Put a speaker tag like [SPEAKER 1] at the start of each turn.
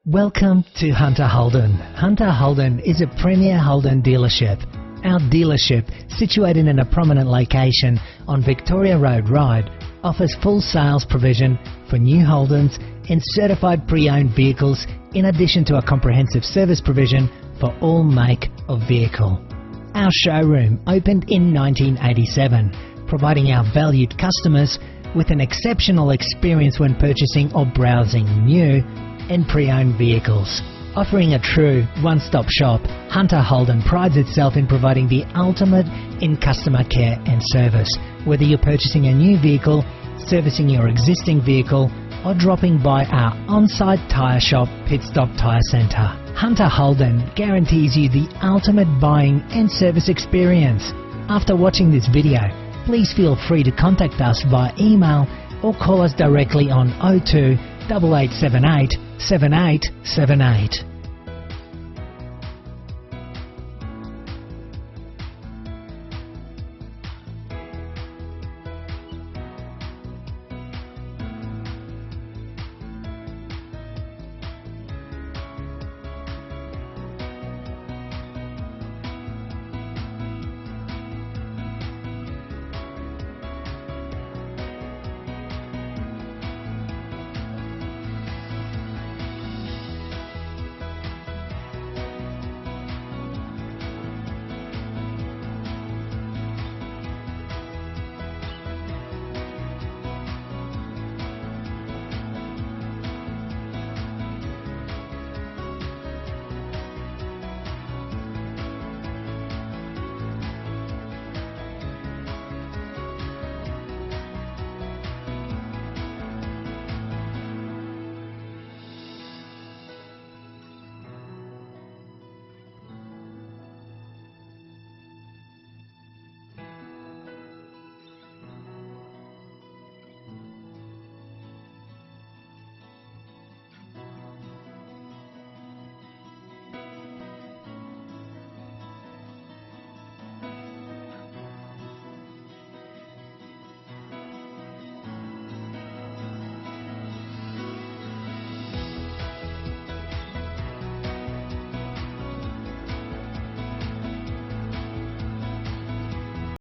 [SPEAKER 1] Welcome to Hunter Holden. Hunter Holden is a premier Holden dealership. Our dealership, situated in a prominent location on Victoria Road, Ryde, offers full sales provision for new Holdens and certified pre-owned vehicles, in addition to a comprehensive service provision for all make of vehicle. Our showroom opened in 1987, providing our valued customers with an exceptional experience when purchasing or browsing new and pre-owned vehicles. Offering a true one-stop shop, Hunter Holden prides itself in providing the ultimate in customer care and service. Whether you're purchasing a new vehicle, servicing your existing vehicle, or dropping by our on-site tyre shop, Pit Stop Tyre Centre, Hunter Holden guarantees you the ultimate buying and service experience. After watching this video, please feel free to contact us via email or call us directly on 02 8878 7878.